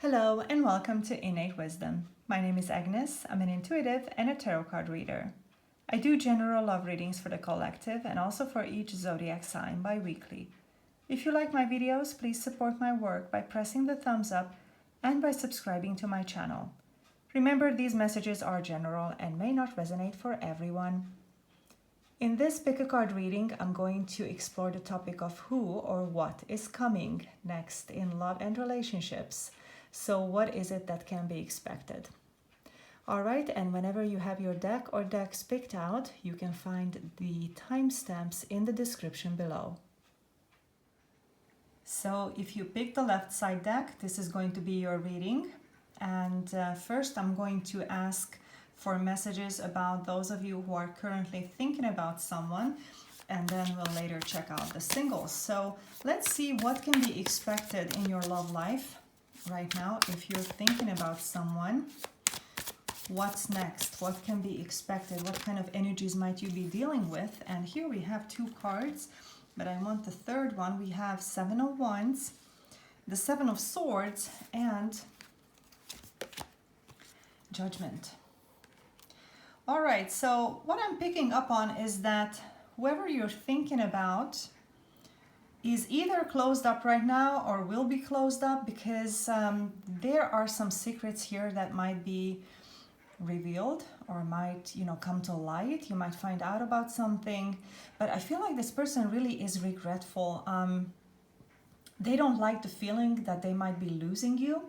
Hello and welcome to Innate Wisdom. My name is Agnes. I'm an intuitive and a tarot card reader. I do general love readings for the collective and also for each zodiac sign bi-weekly. If you like my videos, please support my work by pressing the thumbs up and by subscribing to my channel. Remember, these messages are general and may not resonate for everyone. In this pick a card reading, I'm going to explore the topic of who or what is coming next in love and relationships. So what is it that can be expected? All right, and whenever you have your deck or decks picked out, you can find the timestamps in the description below. So if you pick the left side deck, this is going to be your reading. And first I'm going to ask for messages about those of you who are currently thinking about someone, and then we'll later check out the singles. So let's see what can be expected in your love life right now. If you're thinking about someone, what's next? What can be expected? What kind of energies might you be dealing with? And here we have two cards, but I want the third one. We have Seven of Wands, the Seven of Swords, and Judgment. All right, so what I'm picking up on is that whoever you're thinking about is either closed up right now or will be closed up, because there are some secrets here that might be revealed or might, come to light. You might find out about something, but I feel like this person really is regretful. They don't like the feeling that they might be losing you.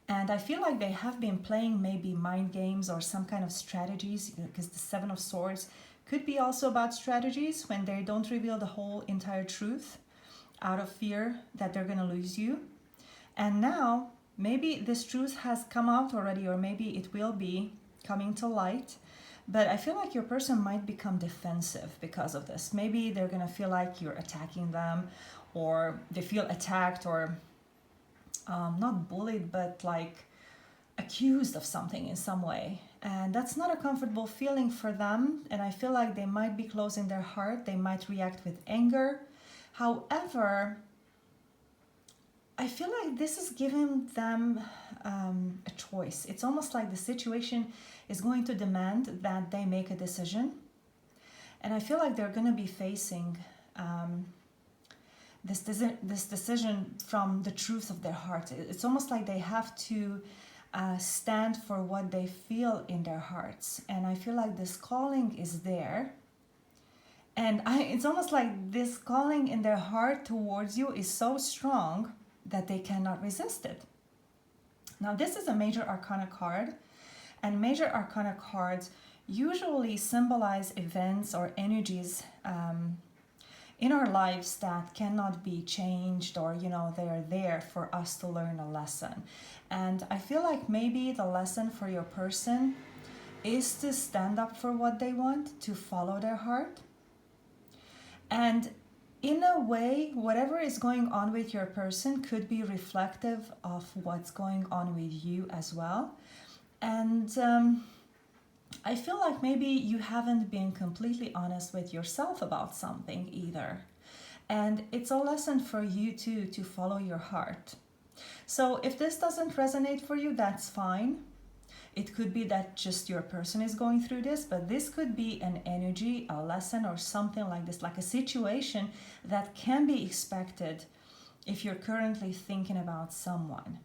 And I feel like they have been playing maybe mind games or some kind of strategies, because the Seven of Swords could be also about strategies when they don't reveal the whole entire truth out of fear that they're going to lose you. And now maybe this truth has come out already, or maybe it will be coming to light. But I feel like your person might become defensive because of this. Maybe they're going to feel like you're attacking them, or they feel attacked, or not bullied, but like accused of something in some way. And that's not a comfortable feeling for them. And I feel like they might be closing their heart. They might react with anger. However, I feel like this is giving them a choice. It's almost like the situation is going to demand that they make a decision. And I feel like they're going to be facing this decision from the truth of their heart. It's almost like they have to stand for what they feel in their hearts. And I feel like this calling is there. And it's almost like this calling in their heart towards you is so strong that they cannot resist it. Now, this is a major arcana card. And major arcana cards usually symbolize events or energies in our lives that cannot be changed, or they're there for us to learn a lesson. And I feel like maybe the lesson for your person is to stand up for what they want, to follow their heart. And in a way, whatever is going on with your person could be reflective of what's going on with you as well. And I feel like maybe you haven't been completely honest with yourself about something either. And it's a lesson for you too, to follow your heart. So if this doesn't resonate for you, that's fine. It could be that just your person is going through this, but this could be an energy, a lesson, or something like this, like a situation that can be expected if you're currently thinking about someone.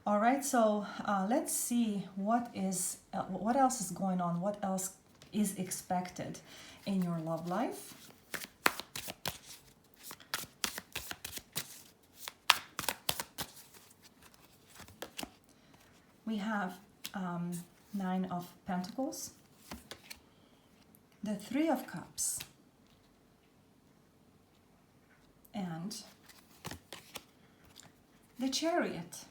All right, so let's see what else is going on, what else is expected in your love life. We have Nine of Pentacles, the Three of Cups, and the Chariot.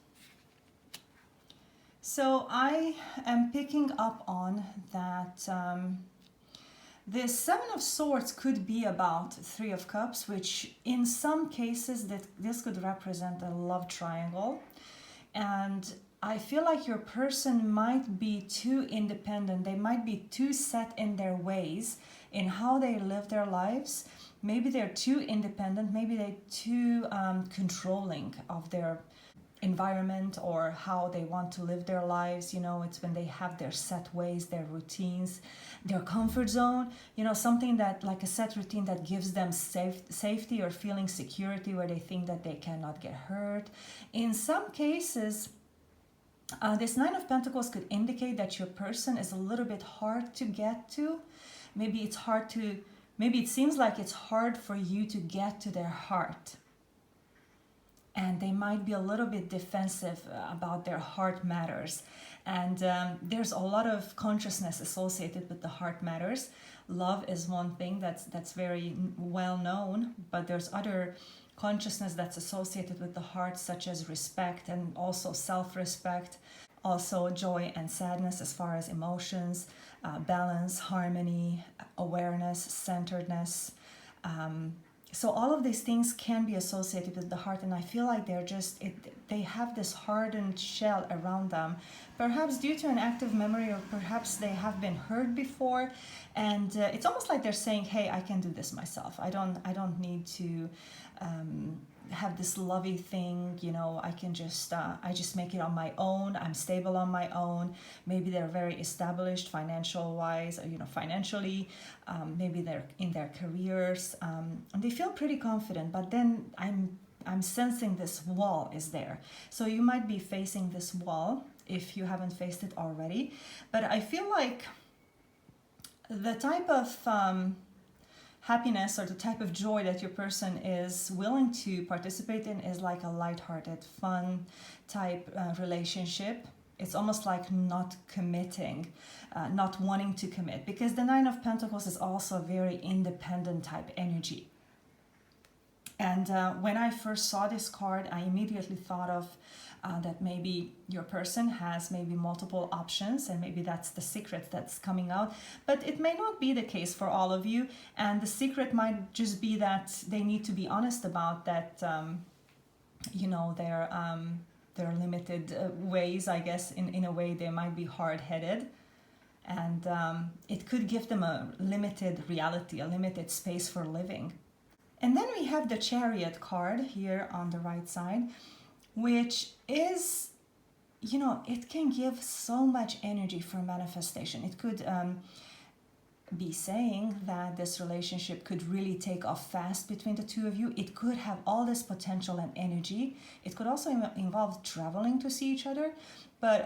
So I am picking up on that this Seven of Swords could be about Three of Cups, which in some cases this could represent a love triangle. And I feel like your person might be too independent. They might be too set in their ways in how they live their lives. Maybe they're too independent. Maybe they're too controlling of their environment or how they want to live their lives. You know, it's when they have their set ways, their routines, their comfort zone, you know, something that like a set routine that gives them safety or feeling security, where they think that they cannot get hurt. In some cases, this Nine of Pentacles could indicate that your person is a little bit hard to get to. Maybe it seems like it's hard for you to get to their heart. And they might be a little bit defensive about their heart matters. And there's a lot of consciousness associated with the heart matters. Love is one thing that's very well known, but there's other consciousness that's associated with the heart, such as respect and also self-respect, also joy and sadness as far as emotions, balance, harmony, awareness, centeredness. So all of these things can be associated with the heart, and I feel like they have this hardened shell around them, perhaps due to an active memory, or perhaps they have been hurt before, and it's almost like they're saying, hey, I can do this myself. I don't need to have this lovey thing, you know, I just make it on my own. I'm stable on my own. Maybe they're very established financially, maybe they're in their careers, and they feel pretty confident, but then I'm sensing this wall is there. So you might be facing this wall if you haven't faced it already, but I feel like the type of happiness or the type of joy that your person is willing to participate in is like a lighthearted, fun type relationship. It's almost like not committing, not wanting to commit, because the Nine of Pentacles is also a very independent type energy. And when I first saw this card, I immediately thought of that maybe your person has maybe multiple options, and maybe that's the secret that's coming out. But it may not be the case for all of you, and the secret might just be that they need to be honest about that, you know, their limited ways, I guess. In a way, they might be hard-headed, and it could give them a limited reality, a limited space for living. And then we have the Chariot card here on the right side, which is, you know, it can give so much energy for manifestation. It could be saying that this relationship could really take off fast between the two of you. It could have all this potential and energy. It could also involve traveling to see each other, but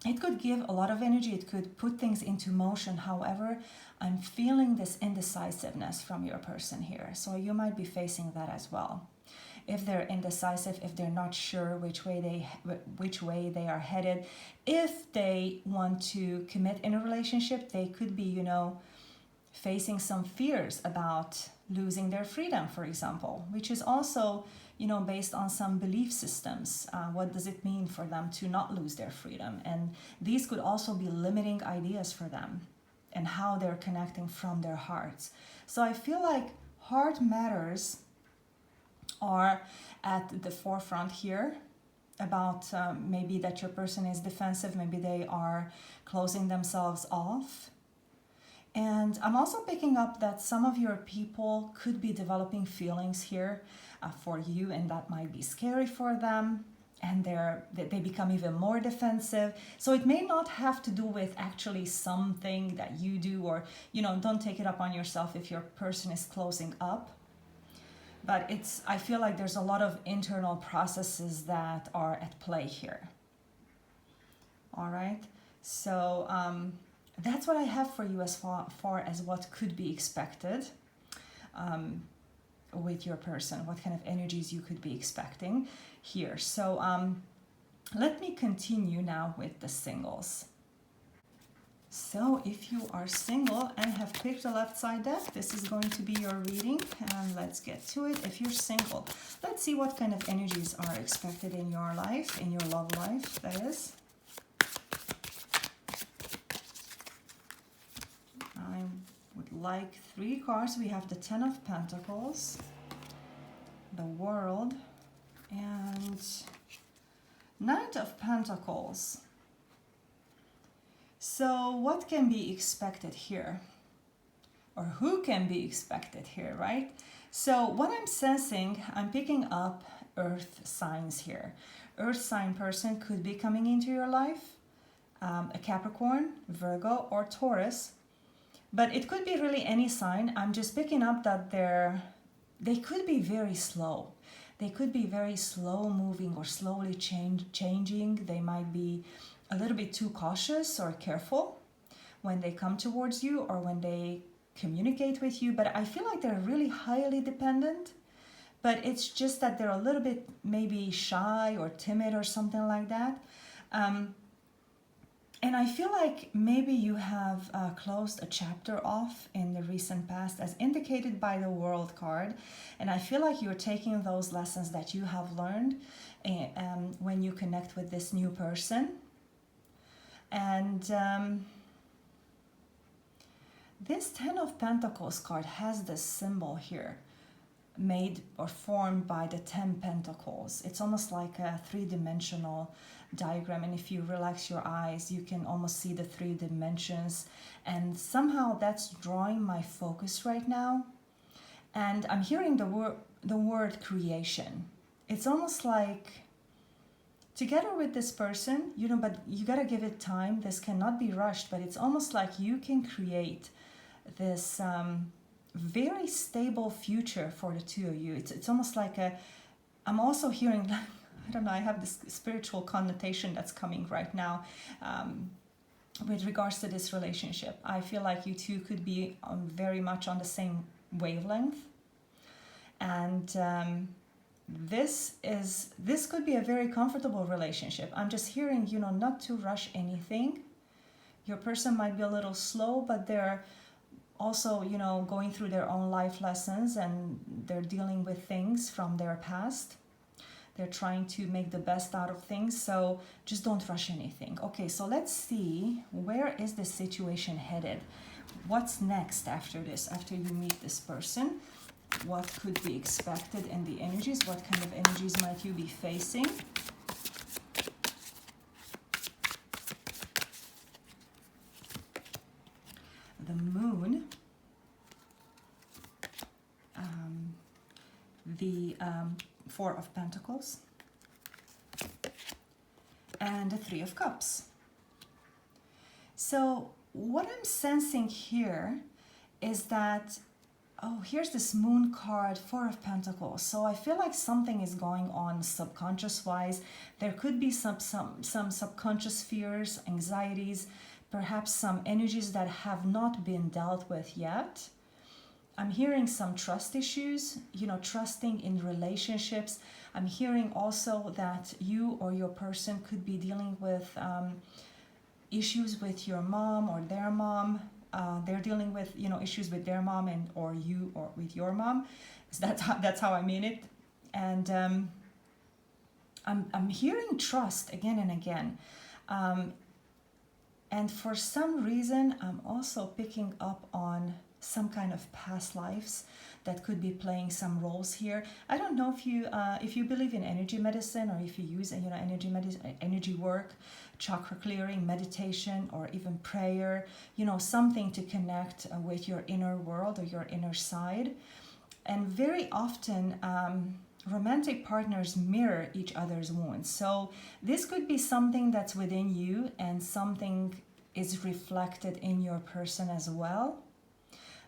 it could give a lot of energy. It could put things into motion. However, I'm feeling this indecisiveness from your person here. So you might be facing that as well. If they're indecisive, if they're not sure which way they are headed, if they want to commit in a relationship, they could be, you know, facing some fears about losing their freedom, for example, which is also, you know, based on some belief systems. What does it mean for them to not lose their freedom? And these could also be limiting ideas for them and how they're connecting from their hearts. So I feel like heart matters are at the forefront here, about maybe that your person is defensive, maybe they are closing themselves off. And I'm also picking up that some of your people could be developing feelings here for you, and that might be scary for them, and they become even more defensive. So it may not have to do with actually something that you do, or, you know, don't take it up on yourself if your person is closing up. But I feel like there's a lot of internal processes that are at play here. All right, so that's what I have for you as far as what could be expected with your person, what kind of energies you could be expecting here. So let me continue now with the singles. So if you are single and have picked a left side deck, this is going to be your reading, and let's get to it. If you're single, let's see what kind of energies are expected in your life, in your love life, that is. I would like 3 cards. We have the Ten of Pentacles, the World, and Knight of Pentacles. So what can be expected here? Or who can be expected here, right? So what I'm sensing, I'm picking up earth signs here. Earth sign person could be coming into your life, a Capricorn, Virgo, or Taurus. But it could be really any sign. I'm just picking up that they could be very slow. They could be very slow moving or slowly changing. They might be a little bit too cautious or careful when they come towards you or when they communicate with you. But I feel like they're really highly dependent. But it's just that they're a little bit maybe shy or timid or something like that. And I feel like maybe you have closed a chapter off in the recent past as indicated by the World card. And I feel like you're taking those lessons that you have learned when you connect with this new person. And this Ten of Pentacles card has this symbol here, made or formed by the 10 Pentacles. It's almost like a three-dimensional diagram, and if you relax your eyes you can almost see the 3 dimensions, and somehow that's drawing my focus right now. And I'm hearing the word creation. It's almost like together with this person, but you gotta give it time. This cannot be rushed, but it's almost like you can create this very stable future for the two of you. It's almost like I'm also hearing, I don't know, I have this spiritual connotation that's coming right now with regards to this relationship. I feel like you two could be very much on the same wavelength. And this could be a very comfortable relationship. I'm just hearing, not to rush anything. Your person might be a little slow, but they're also, going through their own life lessons, and they're dealing with things from their past. They're trying to make the best out of things, so just don't rush anything. Okay, so let's see, where is this situation headed? What's next after this, after you meet this person? What could be expected in the energies? What kind of energies might you be facing? The Moon, the 4 of Pentacles, and the 3 of Cups. So what I'm sensing here is that, here's this Moon card, 4 of Pentacles. So I feel like something is going on subconscious-wise. There could be some subconscious fears, anxieties, perhaps some energies that have not been dealt with yet. I'm hearing some trust issues, trusting in relationships. I'm hearing also that you or your person could be dealing with issues with your mom or their mom. They're dealing with, issues with their mom or you or with your mom. So that's how I mean it. And I'm hearing trust again and again. And for some reason, I'm also picking up on some kind of past lives that could be playing some roles here. I don't know if you believe in energy medicine, or if you use energy work, chakra clearing, meditation, or even prayer. Something to connect with your inner world or your inner side. And very often, romantic partners mirror each other's wounds. So this could be something that's within you, and something is reflected in your person as well.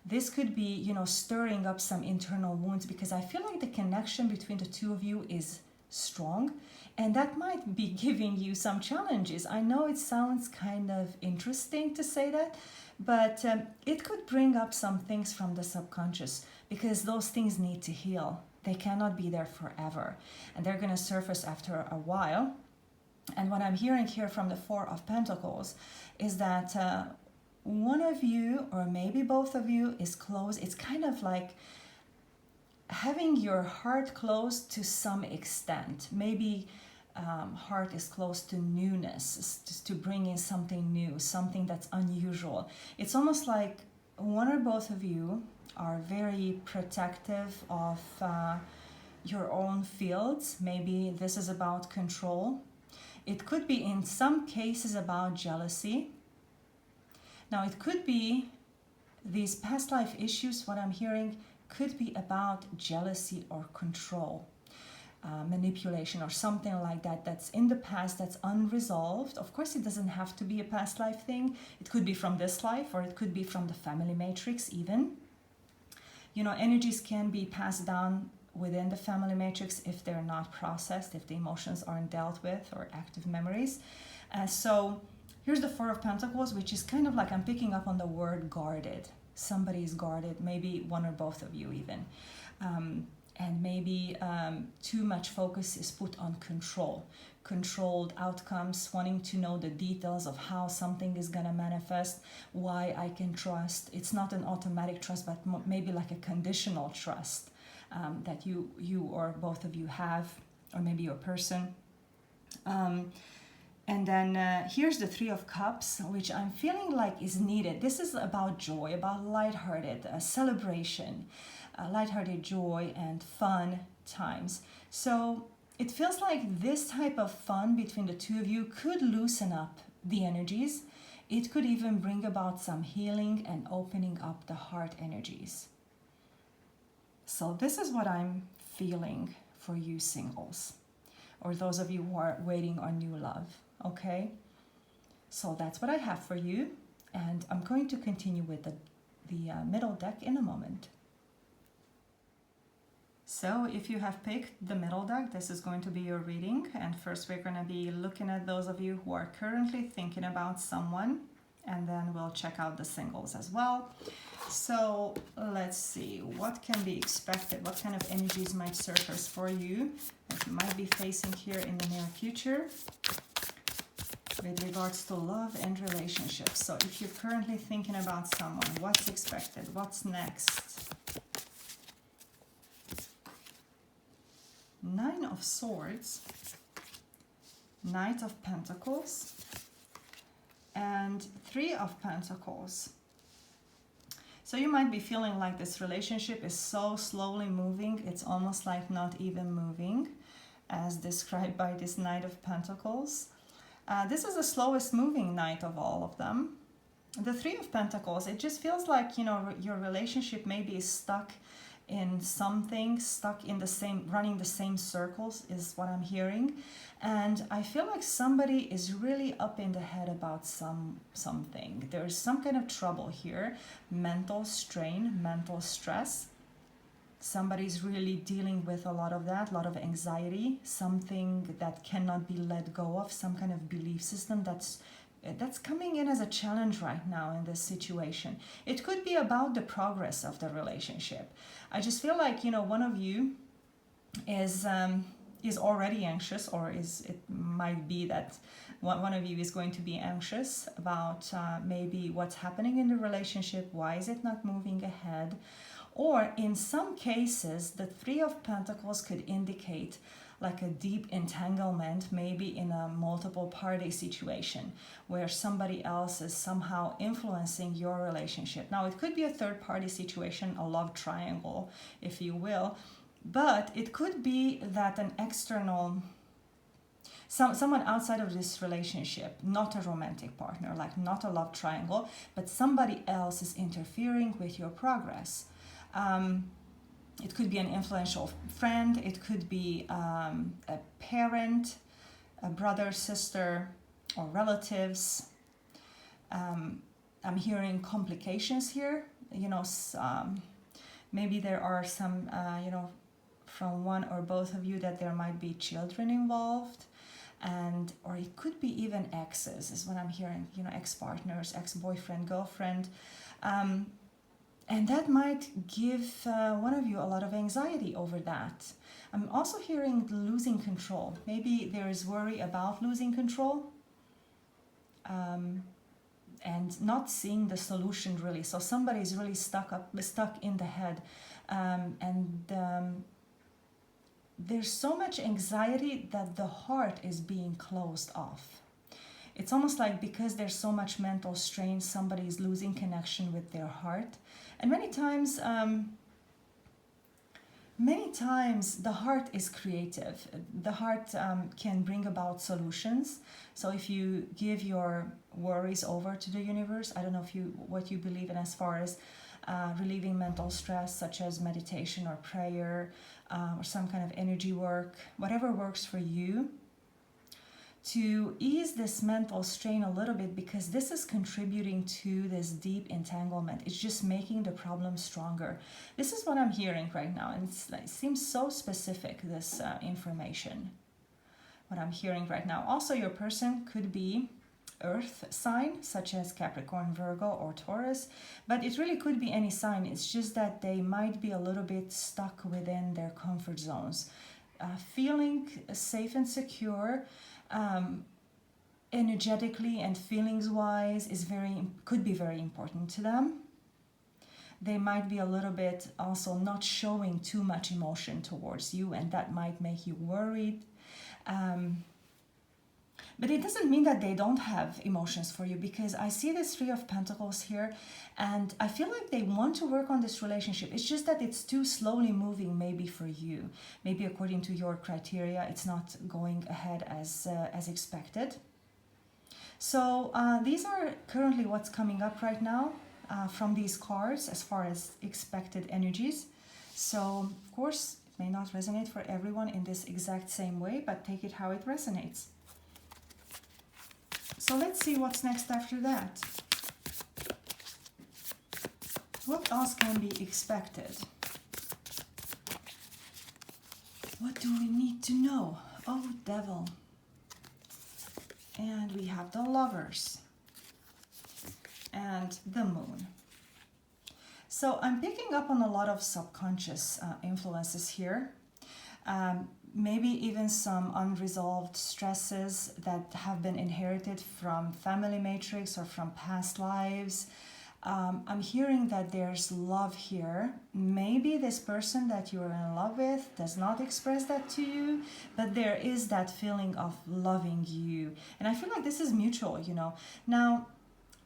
This could be, stirring up some internal wounds, because I feel like the connection between the two of you is strong, and that might be giving you some challenges. I know it sounds kind of interesting to say that, but it could bring up some things from the subconscious, because those things need to heal. They cannot be there forever, and they're going to surface after a while. And what I'm hearing here from the 4 of Pentacles is that one of you, or maybe both of you, is closed. It's kind of like having your heart closed to some extent. Maybe heart is close to newness, to bring in something new, something that's unusual. It's almost like one or both of you are very protective of your own fields. Maybe this is about control. It could be in some cases about jealousy. Now it could be these past life issues, what I'm hearing, could be about jealousy or control. manipulation or something like that, that's in the past, that's unresolved. Of course, it doesn't have to be a past life thing. It could be from this life, or it could be from the family matrix even. You know, energies can be passed down within the family matrix if they're not processed, if the emotions aren't dealt with, or active memories. So here's the Four of Pentacles, which is kind of like, I'm picking up on the word guarded. Somebody is guarded, maybe one or both of you even. And maybe too much focus is put on control, controlled outcomes, wanting to know the details of how something is going to manifest, why I can trust. It's not an automatic trust, but maybe like a conditional trust that you or both of you have, or maybe your person. And then here's the Three of Cups, which I'm feeling like is needed. This is about joy, about lighthearted celebration, lighthearted joy and fun times. So it feels like this type of fun between the two of you could loosen up the energies. It could even bring about some healing and opening up the heart energies. So this is what I'm feeling for you singles, or those of you who are waiting on new love, okay? So that's what I have for you, and I'm going to continue with the middle deck in a moment. So if you have picked the middle deck, this is going to be your reading, and first we're going to be looking at those of you who are currently thinking about someone, and then we'll check out the singles as well. So let's see, what can be expected, what kind of energies might surface for you that you might be facing here in the near future with regards to love and relationships. So if you're currently thinking about someone, what's expected, what's next? Nine of Swords, Knight of Pentacles, and Three of Pentacles. So you might be feeling like this relationship is so slowly moving, it's almost like not even moving, as described by this Knight of Pentacles. This is the slowest moving knight of all of them. The Three of Pentacles, it just feels like, you know, your relationship maybe is stuck in something, stuck in the same, running the same circles is what I'm hearing. And I feel like somebody is really up in the head about something. There's some kind of trouble here, mental strain, mental stress. Somebody's really dealing with a lot of that, a lot of anxiety, something that cannot be let go of, some kind of belief system that's coming in as a challenge right now in this situation. It could be about the progress of the relationship. I just feel like, you know, one of you is already anxious, or it might be that one of you is going to be anxious about maybe what's happening in the relationship, why is it not moving ahead? Or in some cases, the Three of Pentacles could indicate like a deep entanglement, maybe in a multiple party situation where somebody else is somehow influencing your relationship. Now, it could be a third party situation, a love triangle, if you will, but it could be that an external, someone outside of this relationship, not a romantic partner, like not a love triangle, but somebody else is interfering with your progress. It could be an influential friend, it could be a parent, a brother, sister, or relatives. I'm hearing complications here. You know, maybe there are some, you know, from one or both of you that there might be children involved. And, or it could be even exes, is what I'm hearing, you know, ex-partners, ex-boyfriend, girlfriend. And that might give one of you a lot of anxiety over that. I'm also hearing losing control. Maybe there is worry about losing control and not seeing the solution really. So somebody is really stuck in the head. There's so much anxiety that the heart is being closed off. It's almost like because there's so much mental strain, somebody is losing connection with their heart. And many times the heart is creative. The heart can bring about solutions. So if you give your worries over to the universe, I don't know what you believe in as far as relieving mental stress, such as meditation or prayer, or some kind of energy work, whatever works for you, to ease this mental strain a little bit, because this is contributing to this deep entanglement. It's just making the problem stronger. This is what I'm hearing right now, and it seems so specific, this information, what I'm hearing right now. Also, your person could be earth sign, such as Capricorn, Virgo, or Taurus, but it really could be any sign. It's just that they might be a little bit stuck within their comfort zones. Feeling safe and secure, energetically and feelings wise, could be very important to them. They might be a little bit also not showing too much emotion towards you, and that might make you worried. But it doesn't mean that they don't have emotions for you, because I see this Three of Pentacles here, and I feel like they want to work on this relationship. It's just that it's too slowly moving, maybe for you. Maybe according to your criteria, it's not going ahead as expected. So these are currently what's coming up right now from these cards as far as expected energies. So, of course, it may not resonate for everyone in this exact same way, but take it how it resonates. So let's see what's next after that. What else can be expected? What do we need to know? Oh, Devil. And we have the Lovers. And the Moon. So I'm picking up on a lot of subconscious influences here. Maybe even some unresolved stresses that have been inherited from family matrix or from past lives. I'm hearing that there's love here. Maybe this person that you're in love with does not express that to you, but there is that feeling of loving you. And I feel like this is mutual, you know. Now,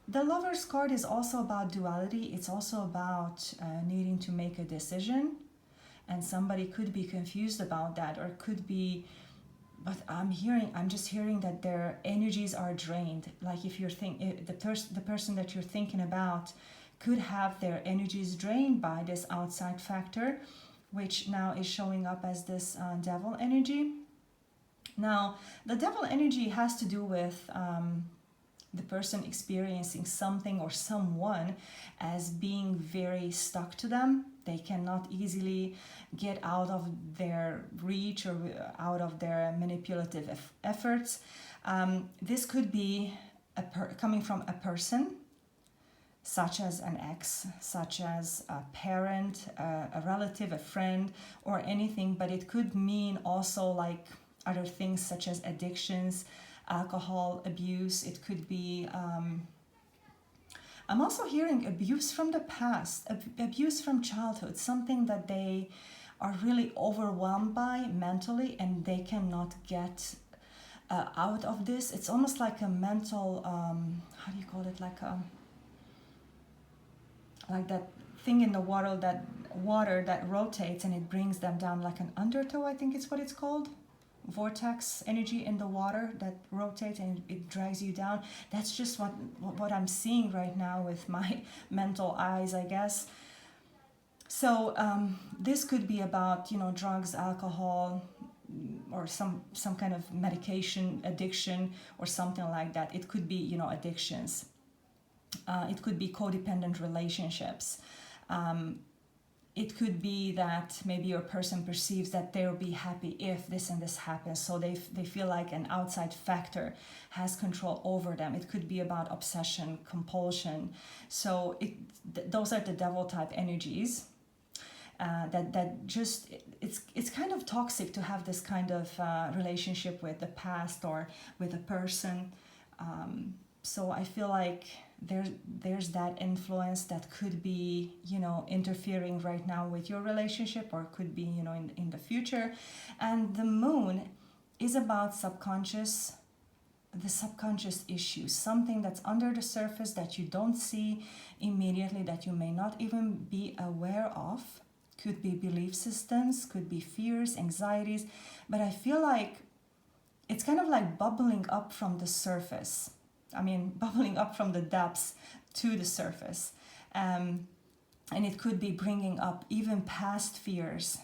the Lover's card is also about duality. It's also about needing to make a decision. And somebody could be confused about that, or could be, but I'm just hearing that their energies are drained. Like if you're the person that you're thinking about could have their energies drained by this outside factor, which now is showing up as this Devil energy. Now, the Devil energy has to do with the person experiencing something or someone as being very stuck to them. They cannot easily get out of their reach or out of their manipulative efforts. This could be coming from a person, such as an ex, such as a parent, a relative, a friend, or anything, but it could mean also like other things such as addictions, alcohol abuse. It could be I'm also hearing abuse from the past, abuse from childhood, something that they are really overwhelmed by mentally, and they cannot get out of this. It's almost like a mental how do you call it, like that thing in the water that rotates and it brings them down, like an undertow, I think it's what it's called. Vortex energy in the water that rotates and it drags you down. That's just what I'm seeing right now with my mental eyes, I guess. So this could be about, you know, drugs, alcohol, or some kind of medication addiction or something like that. It could be, you know, addictions. It could be codependent relationships. It could be that maybe your person perceives that they'll be happy if this and this happens. So they feel like an outside factor has control over them. It could be about obsession, compulsion. So those are the Devil type energies. It's kind of toxic to have this kind of relationship with the past or with a person. So I feel like there's that influence that could be, you know, interfering right now with your relationship, or could be, you know, in the future. And the Moon is about the subconscious issues, something that's under the surface that you don't see immediately, that you may not even be aware of. Could be belief systems, could be fears, anxieties, but I feel like it's kind of like bubbling up from the surface. I mean, bubbling up from the depths to the surface. And it could be bringing up even past fears,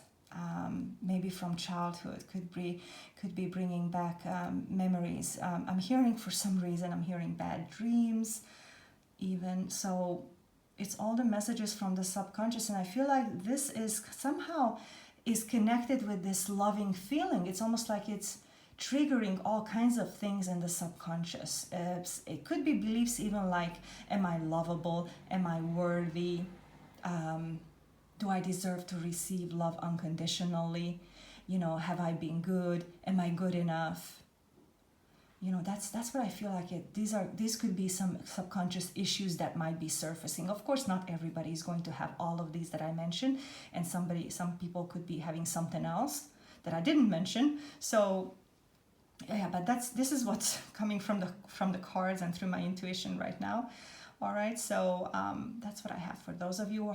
maybe from childhood, could be bringing back memories. I'm hearing, for some reason, I'm hearing bad dreams even. So it's all the messages from the subconscious, and I feel like this is somehow is connected with this loving feeling. It's almost like it's triggering all kinds of things in the subconscious. It could be beliefs even like, am I lovable? Am I worthy? Do I deserve to receive love unconditionally? You know, have I been good? Am I good enough? You know, that's what I feel like these could be some subconscious issues that might be surfacing. Of course, not everybody is going to have all of these that I mentioned, and some people could be having something else that I didn't mention. So yeah, but this is what's coming from the cards and through my intuition right now. All right, so that's what I have for those of you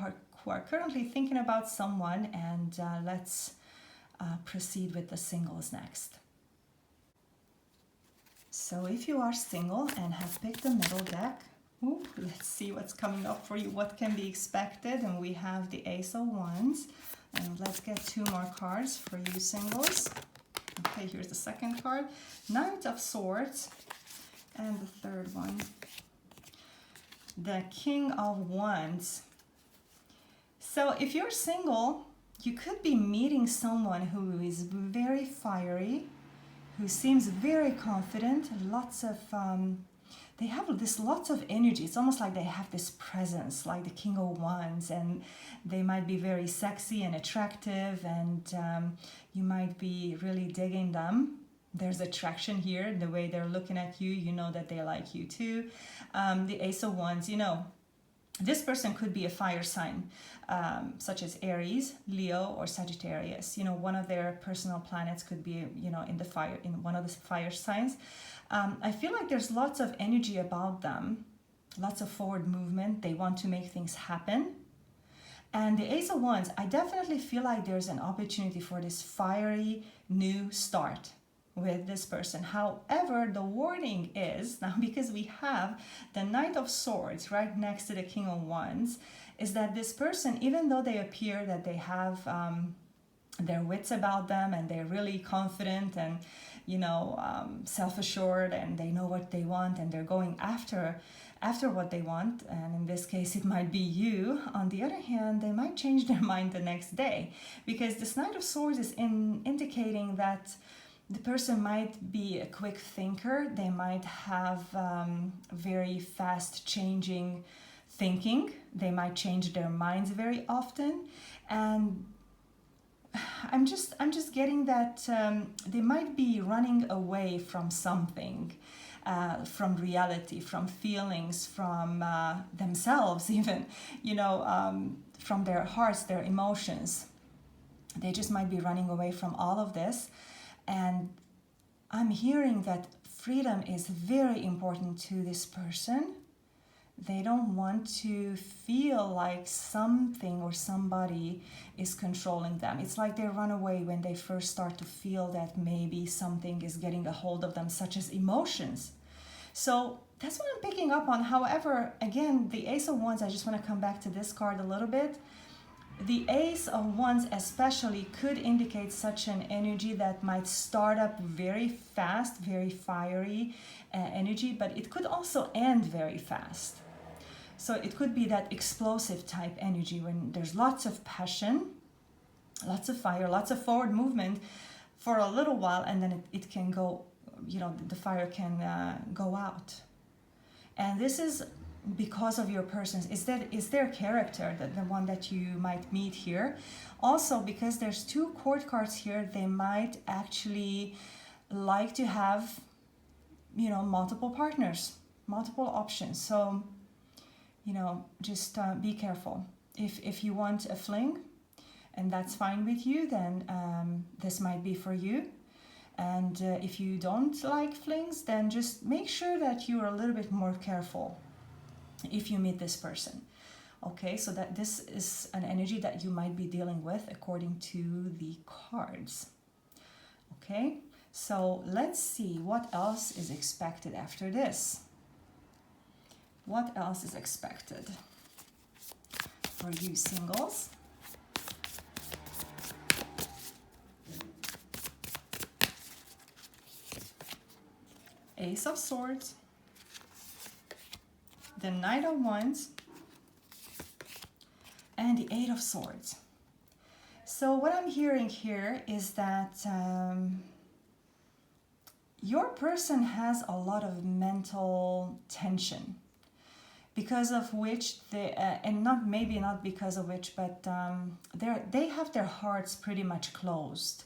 who are currently thinking about someone, and let's proceed with the singles next. So if you are single and have picked the middle deck, let's see what's coming up for you, what can be expected. And we have the Ace of Wands, and let's get 2 more cards for you singles. Okay, here's the second card, Knight of Swords, and the third one, the King of Wands. So if you're single, you could be meeting someone who is very fiery, who seems very confident, lots of they have this lots of energy. It's almost like they have this presence, like the King of Wands, and they might be very sexy and attractive, and you might be really digging them. There's attraction here, the way they're looking at you, you know that they like you too. The Ace of Wands, you know, this person could be a fire sign, such as Aries, Leo, or Sagittarius. You know, one of their personal planets could be, you know, in one of the fire signs. I feel like there's lots of energy about them, lots of forward movement. They want to make things happen. And the Ace of Wands, I definitely feel like there's an opportunity for this fiery new start with this person. However, the warning is, now because we have the Knight of Swords right next to the King of Wands, is that this person, even though they appear that they have their wits about them, and they're really confident and, you know, self-assured, and they know what they want, and they're going after what they want, and in this case it might be you. On the other hand, they might change their mind the next day, because this Knight of Swords is indicating that the person might be a quick thinker. They might have very fast changing thinking. They might change their minds very often, and I'm just getting that they might be running away from something, from reality, from feelings, from themselves even, you know, from their hearts, their emotions. They just might be running away from all of this. And I'm hearing that freedom is very important to this person. They don't want to feel like something or somebody is controlling them. It's like they run away when they first start to feel that maybe something is getting a hold of them, such as emotions. So that's what I'm picking up on. However, again, the Ace of Wands, I just want to come back to this card a little bit. The Ace of Wands especially could indicate such an energy that might start up very fast, very fiery energy, but it could also end very fast. So it could be that explosive type energy when there's lots of passion, lots of fire, lots of forward movement for a little while, and then it can go, you know, the fire can go out. And this is because of your person. Is their character, the one that you might meet here. Also, because there's 2 court cards here, they might actually like to have, you know, multiple partners, multiple options. So, you know, just be careful. If you want a fling, and that's fine with you, then this might be for you. And if you don't like flings, then just make sure that you're a little bit more careful if you meet this person. Okay, so that this is an energy that you might be dealing with according to the cards. Okay, so let's see what else is expected after this. What else is expected? for you singles. Ace of Swords, the Knight of Wands, and the Eight of Swords. So what I'm hearing here is that your person has a lot of mental tension, because of which they, and not because of which, but they have their hearts pretty much closed.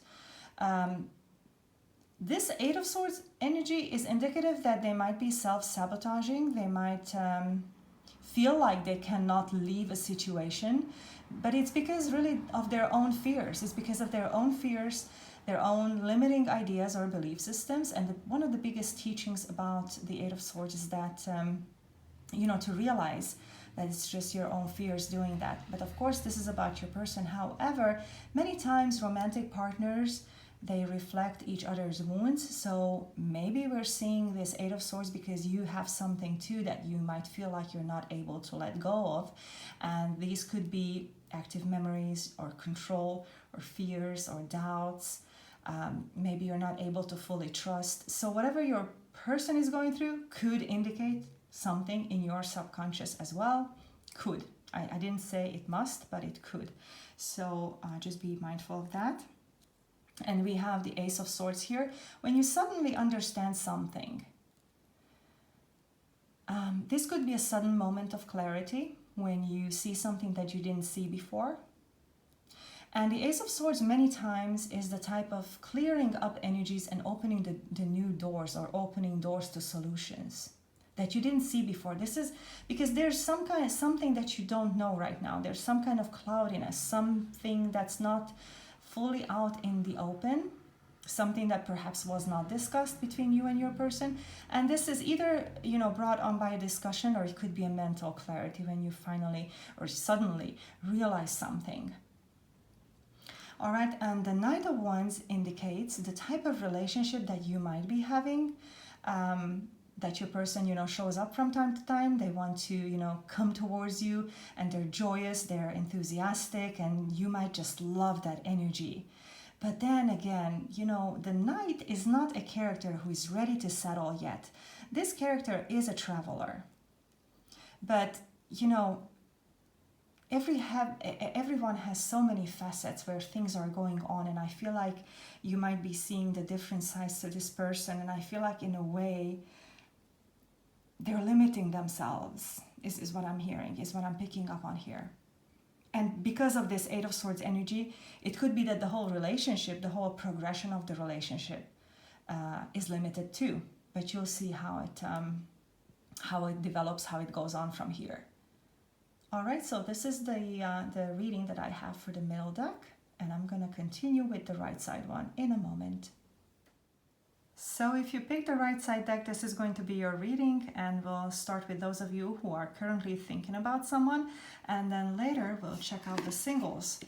This Eight of Swords energy is indicative that they might be self-sabotaging. They might feel like they cannot leave a situation, but it's because really of their own fears. It's because of their own fears, their own limiting ideas or belief systems. And one of the biggest teachings about the Eight of Swords is that, to realize that it's just your own fears doing that. But of course, this is about your person. However, many times romantic partners, they reflect each other's wounds. So maybe we're seeing this Eight of Swords because you have something too that you might feel like you're not able to let go of. And these could be active memories or control or fears or doubts. Maybe you're not able to fully trust. So whatever your person is going through could indicate something in your subconscious as well. Could. I didn't say it must, but it could. So just be mindful of that. And we have the Ace of Swords here. When you suddenly understand something, this could be a sudden moment of clarity when you see something that you didn't see before. And the Ace of Swords many times is the type of clearing up energies and opening the new doors, or opening doors to solutions that you didn't see before. This is because there's something that you don't know right now. There's some kind of cloudiness, something that's not fully out in the open, something that perhaps was not discussed between you and your person. And this is either, brought on by a discussion, or it could be a mental clarity when you finally or suddenly realize something. All right, and the Knight of Wands indicates the type of relationship that you might be having, that your person, shows up from time to time. They want to, come towards you, and they're joyous, they're enthusiastic, and you might just love that energy. But then again, the Knight is not a character who is ready to settle yet. This character is a traveler. But, everyone has so many facets where things are going on, and I feel like you might be seeing the different sides to this person, and I feel like in a way they're limiting themselves, is what I'm hearing, is what I'm picking up on here. And because of this Eight of Swords energy, it could be that the whole relationship, the whole progression of the relationship is limited too. But you'll see how it develops, how it goes on from here. All right, so this is the reading that I have for the middle deck, and I'm going to continue with the right side one in a moment. So if you pick the right side deck, this is going to be your reading, and we'll start with those of you who are currently thinking about someone, and then later we'll check out the singles.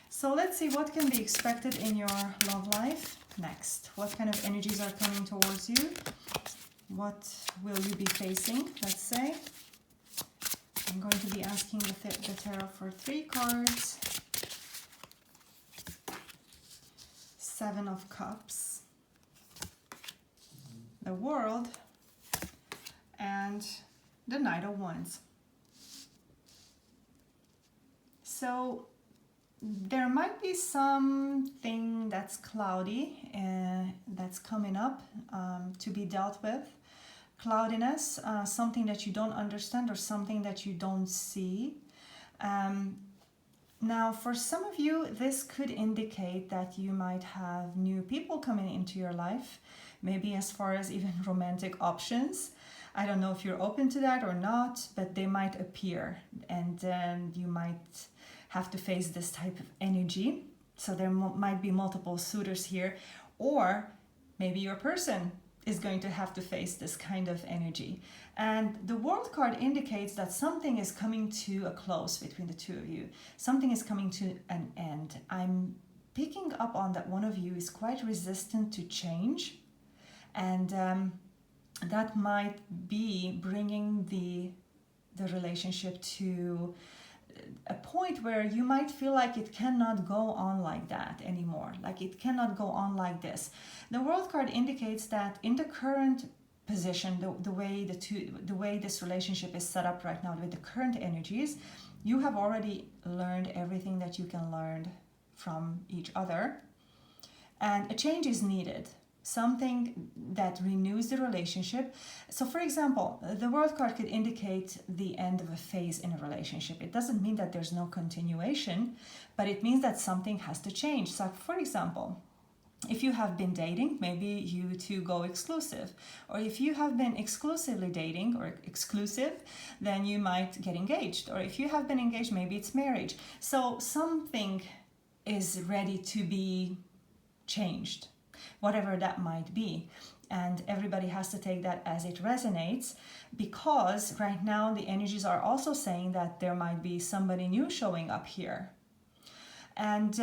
So let's see what can be expected in your love life next. What kind of energies are coming towards you? What will you be facing, let's say? I'm going to be asking the tarot for 3 cards. Seven of Cups, the World, and the Knight of Wands. So there might be something that's cloudy that's coming up to be dealt with. Cloudiness, something that you don't understand or something that you don't see. Now, for some of you, this could indicate that you might have new people coming into your life, maybe as far as even romantic options. I don't know if you're open to that or not, but they might appear, and then you might have to face this type of energy. So there might be multiple suitors here, or maybe your person is going to have to face this kind of energy. And the World card indicates that something is coming to a close between the two of you. Something is coming to an end. I'm picking up on that one of you is quite resistant to change, and that might be bringing the relationship to a point where you might feel like it cannot go on like that anymore, like it cannot go on like this. The World card indicates that in the current position, the way this relationship is set up right now with the current energies, you have already learned everything that you can learn from each other, and a change is needed, something that renews the relationship. So for example, the World card could indicate the end of a phase in a relationship. It doesn't mean that there's no continuation, but it means that something has to change. So for example, if you have been dating, maybe you two go exclusive. Or if you have been exclusively dating or exclusive, then you might get engaged. Or if you have been engaged, maybe it's marriage. So something is ready to be changed, whatever that might be. And everybody has to take that as it resonates, because right now the energies are also saying that there might be somebody new showing up here. And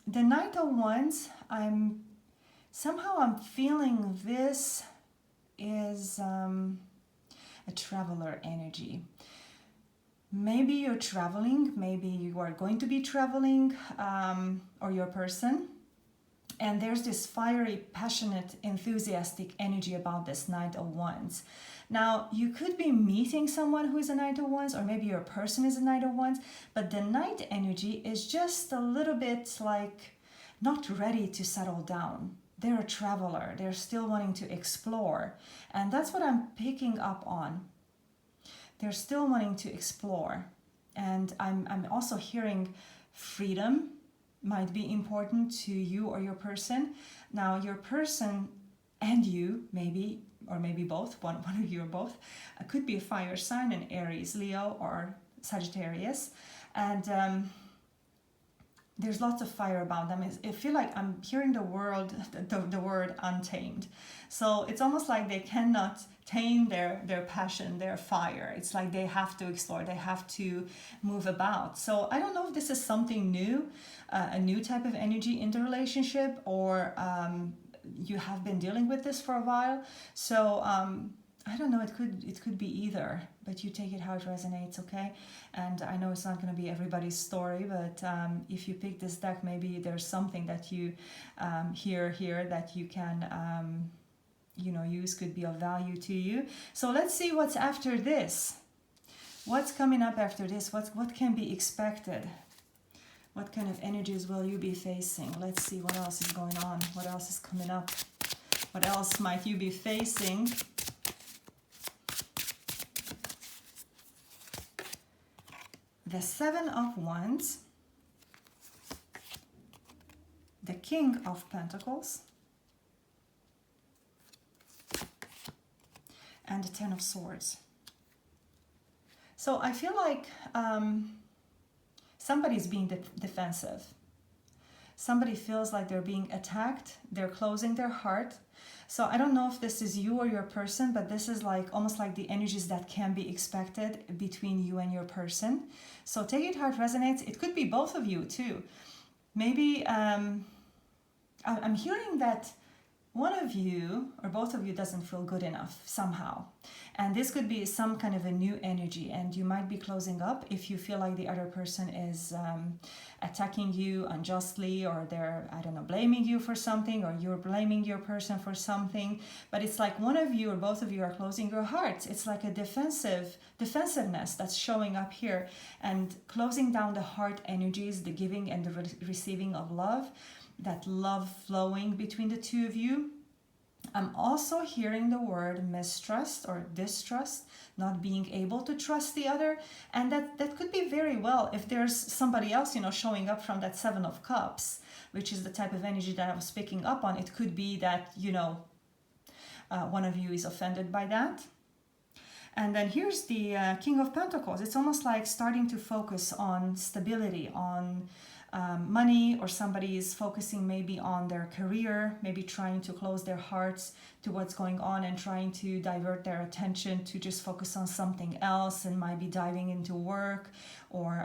the Knight of Wands, I'm feeling this is a traveler energy. Maybe you're traveling, maybe you are going to be traveling, or your person. And there's this fiery, passionate, enthusiastic energy about this Knight of Wands. Now, you could be meeting someone who is a Knight of Wands, or maybe your person is a Knight of Wands, but the Knight energy is just a little bit like not ready to settle down. They're a traveler. They're still wanting to explore. And that's what I'm picking up on. They're still wanting to explore. And I'm also hearing freedom might be important to you or your person. Now, your person and you, maybe, or maybe both, one of you or both, could be a fire sign, an Aries, Leo, or Sagittarius. And there's lots of fire about them. I feel like I'm hearing the word untamed. So it's almost like they cannot tame their passion, their fire. It's like they have to explore, they have to move about. So I don't know if this is something new, a new type of energy in the relationship, or you have been dealing with this for a while. So I don't know, it could be either, but you take it how it resonates, okay? And I know it's not going to be everybody's story, but if you pick this deck, maybe there's something that you hear here that you can use, could be of value to you. So let's see what's after this. What's coming up after this? What can be expected? What kind of energies will you be facing? Let's see what else is going on. What else is coming up? What else might you be facing? The Seven of Wands, the King of Pentacles, and the Ten of Swords. So I feel like somebody's being defensive. Somebody feels like they're being attacked. They're closing their heart. So I don't know if this is you or your person, but this is like almost like the energies that can be expected between you and your person. So take it how it resonates. It could be both of you too. Maybe I'm hearing that one of you or both of you doesn't feel good enough somehow. And this could be some kind of a new energy, and you might be closing up if you feel like the other person is attacking you unjustly, or they're, I don't know, blaming you for something, or you're blaming your person for something. But it's like one of you or both of you are closing your hearts. It's like a defensiveness that's showing up here, and closing down the heart energies, the giving and the receiving of love, that love flowing between the two of you. I'm also hearing the word mistrust or distrust, not being able to trust the other. And that could be very well if there's somebody else, showing up from that Seven of Cups, which is the type of energy that I was picking up on. It could be that, one of you is offended by that. And then here's the King of Pentacles. It's almost like starting to focus on stability, on money, or somebody is focusing maybe on their career, maybe trying to close their hearts to what's going on and trying to divert their attention to just focus on something else, and might be diving into work, or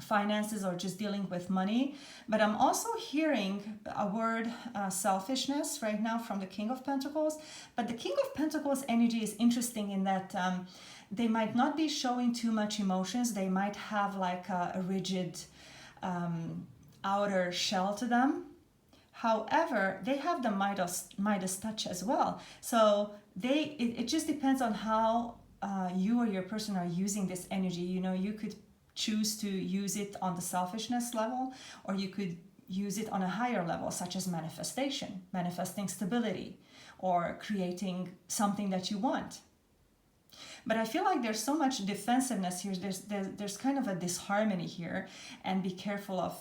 finances or just dealing with money. But I'm also hearing a word, selfishness, right now from the King of Pentacles. But the King of Pentacles energy is interesting in that they might not be showing too much emotions. They might have like a rigid outer shell to them. However, they have the Midas touch as well. So it just depends on how you or your person are using this energy. You know, you could choose to use it on the selfishness level, or you could use it on a higher level, such as manifestation, manifesting stability, or creating something that you want. But I feel like there's so much defensiveness here. There's kind of a disharmony here, and be careful of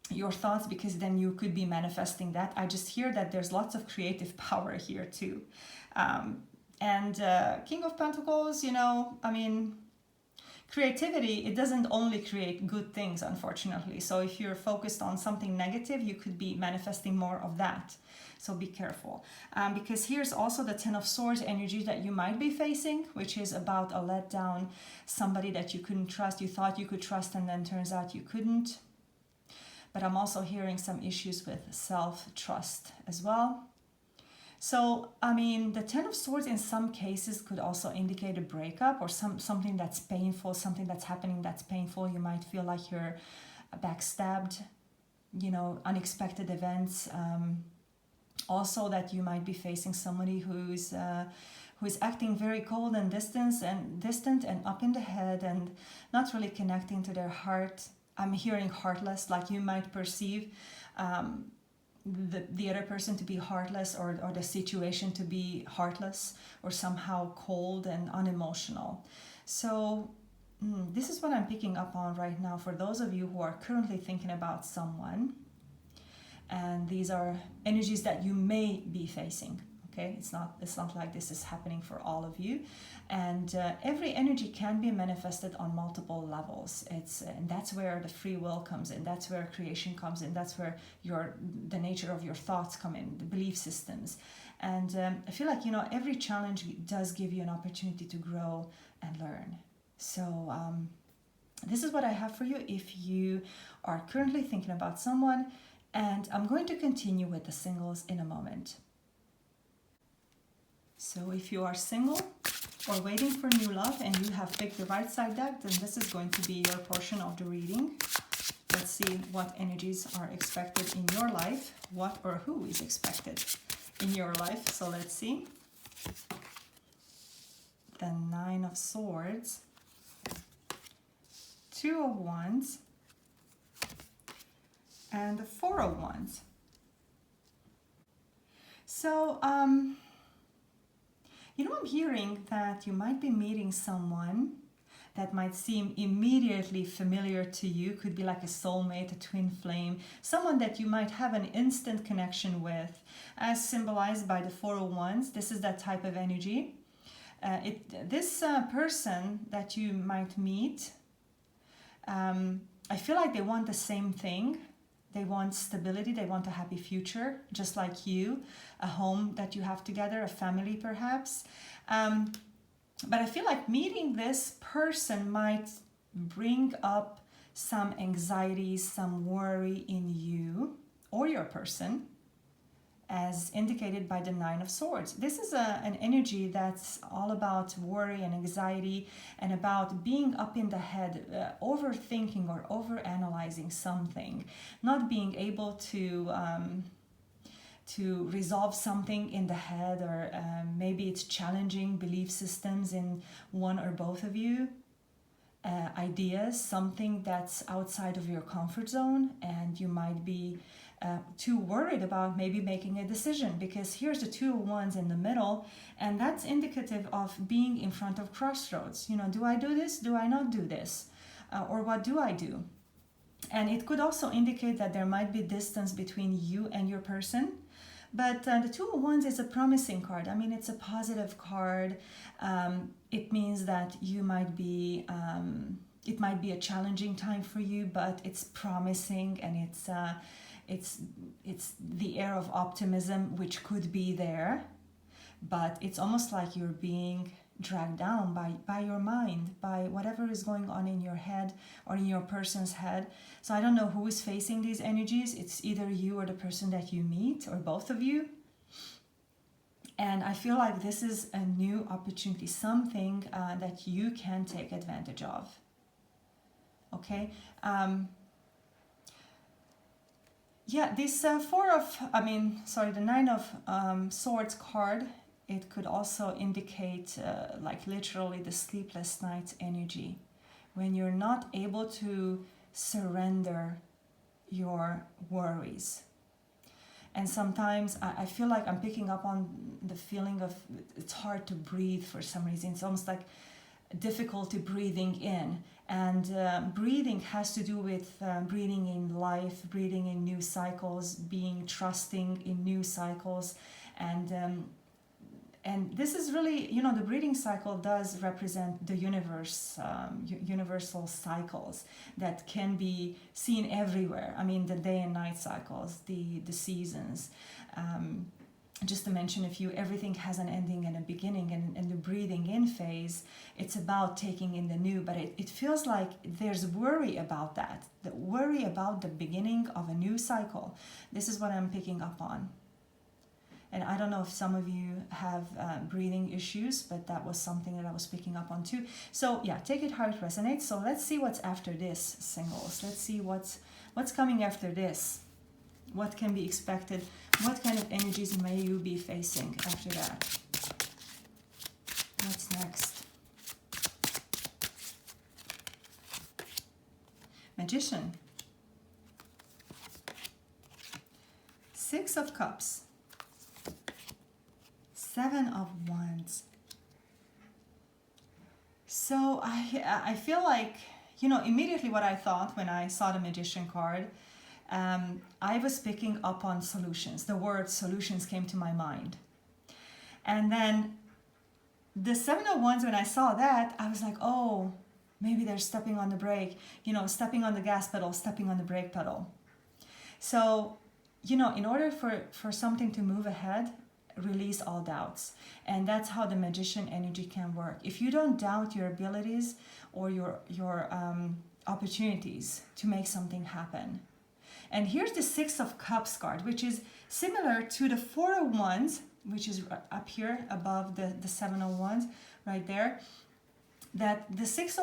your thoughts, because then you could be manifesting that. I just hear that there's lots of creative power here too. And King of Pentacles, you know, I mean, creativity, it doesn't only create good things, unfortunately. So if you're focused on something negative, you could be manifesting more of that. So be careful. Because here's also the Ten of Swords energy that you might be facing, which is about a letdown, somebody that you couldn't trust. You thought you could trust, and then turns out you couldn't. But I'm also hearing some issues with self-trust as well. So, I mean, the Ten of Swords in some cases could also indicate a breakup, or something that's painful, something that's happening that's painful. You might feel like you're backstabbed, you know, unexpected events. Also that you might be facing somebody who's acting very cold and distant and up in the head and not really connecting to their heart. I'm hearing heartless, like you might perceive the other person to be heartless, or the situation to be heartless, or somehow cold and unemotional. So this is what I'm picking up on right now for those of you who are currently thinking about someone. And these are energies that you may be facing. Okay, it's not like this is happening for all of you. And every energy can be manifested on multiple levels. And that's where the free will comes in. That's where creation comes in. That's where the nature of your thoughts come in, the belief systems. And I feel like, you know, every challenge does give you an opportunity to grow and learn. So this is what I have for you if you are currently thinking about someone. And I'm going to continue with the singles in a moment. So if you are single or waiting for new love and you have picked the right side deck, then this is going to be your portion of the reading. Let's see what energies are expected in your life, what or who is expected in your life. So let's see. The Nine of Swords, Two of Wands, and the Four of Wands. So, you know, I'm hearing that you might be meeting someone that might seem immediately familiar to you. Could be like a soulmate, a twin flame, someone that you might have an instant connection with, as symbolized by the Four of Wands. This is that type of energy. This person that you might meet, I feel like they want the same thing. They want stability, they want a happy future, just like you, a home that you have together, a family perhaps. But I feel like meeting this person might bring up some anxieties, some worry in you or your person, as indicated by the Nine of Swords. This is an energy that's all about worry and anxiety, and about being up in the head, overthinking or overanalyzing something, not being able to resolve something in the head, or maybe it's challenging belief systems in one or both of you, ideas, something that's outside of your comfort zone, and you might be too worried about maybe making a decision, because here's the Two of Wands in the middle, and that's indicative of being in front of crossroads. You know, do I do this? Do I not do this? Or what do I do? And it could also indicate that there might be distance between you and your person. But the Two of Wands is a promising card. I mean, it's a positive card. It means that you might be, it might be a challenging time for you, but it's promising, and it's the air of optimism which could be there. But it's almost like you're being dragged down by your mind, by whatever is going on in your head or in your person's head. So I don't know who is facing these energies. It's either you or the person that you meet, or both of you. And I feel like this is a new opportunity, something that you can take advantage of. Okay? Yeah, this the Nine of Swords card, it could also indicate like literally the sleepless nights energy, when you're not able to surrender your worries. And sometimes I feel like I'm picking up on the feeling of it's hard to breathe for some reason. It's almost like difficulty breathing in. And breathing has to do with breathing in life, breathing in new cycles, being trusting in new cycles. And this is really, you know, the breathing cycle does represent the universe, universal cycles that can be seen everywhere. I mean, the day and night cycles, the seasons. Just to mention a few, everything has an ending and a beginning, and the breathing in phase, it's about taking in the new, but it feels like there's worry about that, the worry about the beginning of a new cycle. This is what I'm picking up on. And I don't know if some of you have breathing issues, but that was something that I was picking up on too. So yeah, take it how it resonates. So let's see what's after this, singles. Let's see what's coming after this. What can be expected? What kind of energies may you be facing after that? What's next? Magician. Six of Cups. Seven of Wands. So I feel like, you know, immediately what I thought when I saw the Magician card, I was picking up on solutions. The word solutions came to my mind. And then the Seven of Wands, when I saw that, I was like, oh, maybe they're stepping on the brake, you know, stepping on the gas pedal, stepping on the brake pedal. So, you know, in order for something to move ahead, release all doubts. And that's how the Magician energy can work. If you don't doubt your abilities or your opportunities to make something happen. And here's the Six of Cups card, which is similar to the Four of Wands, which is up here above the Seven of Wands, right there. That the Six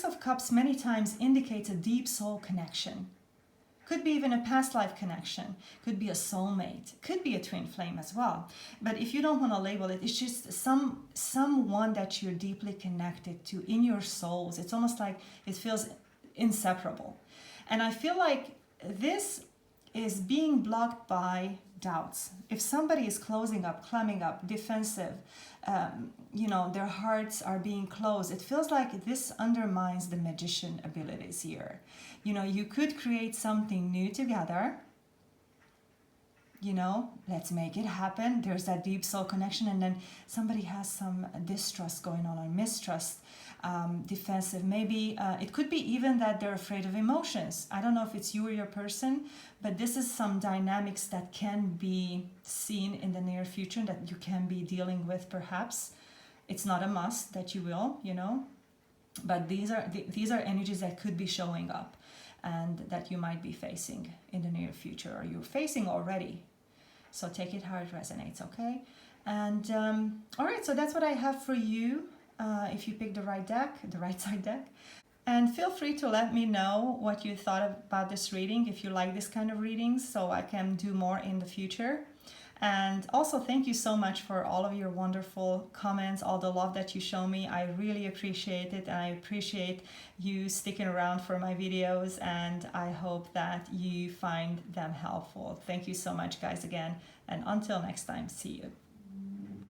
of Cups many times indicates a deep soul connection. Could be even a past life connection, could be a soulmate, could be a twin flame as well. But if you don't want to label it, it's just someone that you're deeply connected to in your souls. It's almost like it feels inseparable. And I feel like this is being blocked by doubts. If somebody is closing up, climbing up, defensive, you know, their hearts are being closed, it feels like this undermines the Magician abilities here. You know, you could create something new together. You know, let's make it happen. There's that deep soul connection, and then somebody has some distrust going on, or mistrust, defensive. Maybe it could be even that they're afraid of emotions. I don't know if it's you or your person, but this is some dynamics that can be seen in the near future that you can be dealing with perhaps. It's not a must that you will, you know, but these are energies that could be showing up and that you might be facing in the near future, or you're facing already. So take it how it resonates, okay? And all right, so that's what I have for you. If you pick the right deck, the right side deck. And feel free to let me know what you thought about this reading, if you like this kind of readings, so I can do more in the future. And also thank you so much for all of your wonderful comments, all the love that you show me. I really appreciate it, and I appreciate you sticking around for my videos, and I hope that you find them helpful. Thank you so much, guys, again, and until next time, see you.